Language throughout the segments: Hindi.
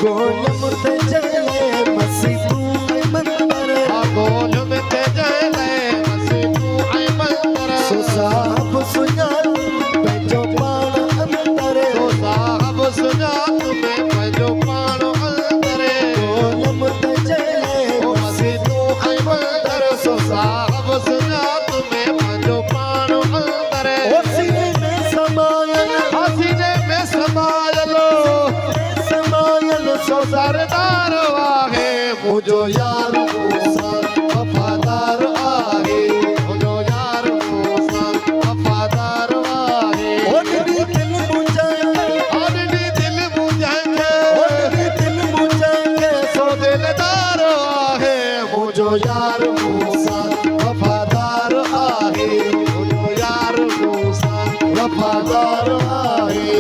गोलम ते जले मसी तू ऐ मंदर गोलम ते जले मसी तू ऐ मंदर सो साहब सुञा पंहिंजो पाण अंदर सो साहब सुञा तुम्हें पंहिंजो पाण अंदर गोलम ते जले मसी तू ऐ मंदर सो साहब सुञा तुम्हें पंहिंजो पाण अंदर सीने में समायल सो सरदार आहे मुझो यार मूसा वफादार आहे मुझो यार मूसा वफादार आहे ओडनी दिल मुझे सो दिलदार आहे मुझो यार मूसा वफादार आहे मुझो यार मूसा वफादार आहे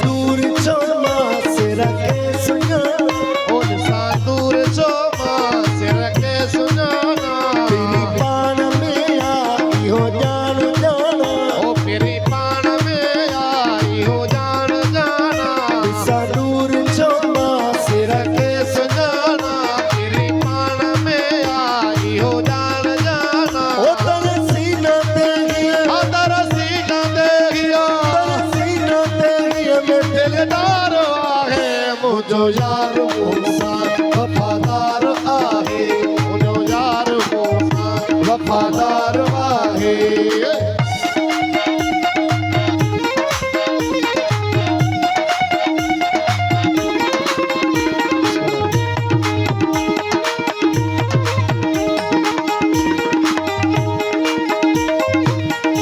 दूर चोमा सिर के सुञाना दूर चोमा सिर के सुञाना तेरी पान में आई हो जान जाना ओ तेरी पान में आई हो जान जाना दूर चोमा सिर के सुञाना तेरी पान में आई हो जान जाना ओ तेरे सीना ते में दिलदार आहे मुझो यार मूसा वफादार आहे मुझो यार मूसा वफादार आहे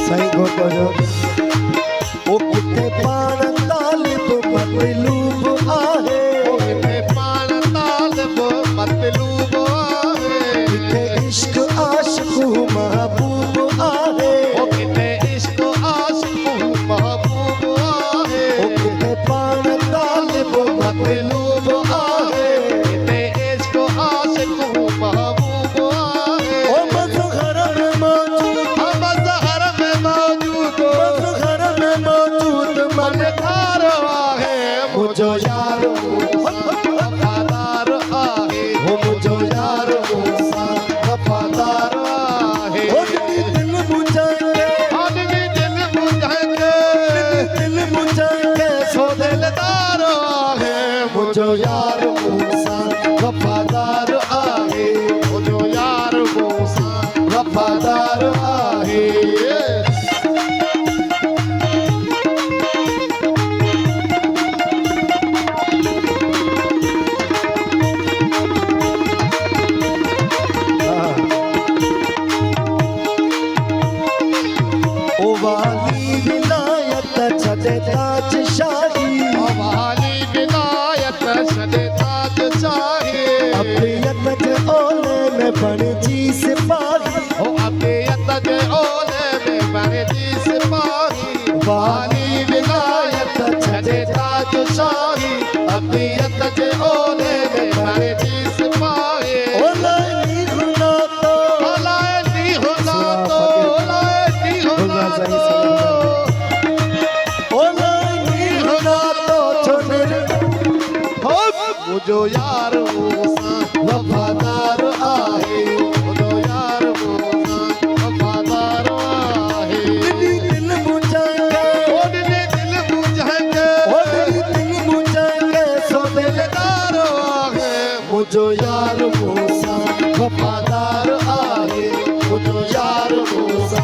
सही गोतो जो ओ किथे पाण तालिब मतलूब आहे ओ किथे पाण तालिब मतलूब आहे किथे इश्क आशिक़ महबूब आहे ओ किथे इश्क आशिक़ महबूब आहे ओ किथे पाण तालिब मतलूब आहे किथे इश्क आशिक़ महबूब आहे ओ मज़हर में मौजूद मज़हर में मौजूद मज़हर आहे मुझो यार मूसा वफादार आहे हो मुझो यार मूसा वफादार आहे ओडनी दिल मुझे सो दिलदार आहे मुझो यार मूसा वफादार आहे मुझो यार मूसा वफादार आहे ओ वाली विलायत छदे ताज शाही वाली विलायत छदे ताज शाही अबीयत जे ओले में बणजी सिपाही ओ अबीयत जे ओले में बणजी सिपाही वाली विलायत छदे ताज शाही अबीयत जे ओले में बणजी सिपाही ओलानी हुना तो लायनी हुना तो ओलानी हुना तो छोड़ मुझो यार मूसा वफादार आहे मुझो यार मूसा वफादार आहे दिल मुझे ओडने दिल मुझे सो दिलदार आहे मुझो यार मूसा वफादार आहे मुझो यार मूसा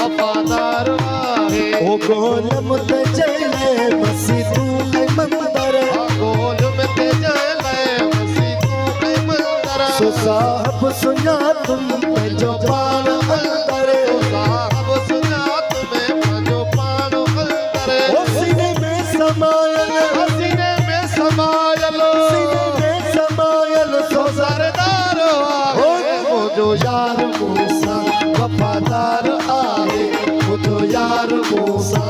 वफादार आहे ओ गोलम ते जले मसी तू ऐ मंदर गोलम ते जले मसी तू ऐ मंदर सो साहब सुञा तुम पंहिंजो पाण अंदर साहब सुञा तुम्हें पंहिंजो पाण अंदर ओ सीने में समायल सो सरदार आहे मुझो यार मूसा वफादार आहे मुझो यार मूसा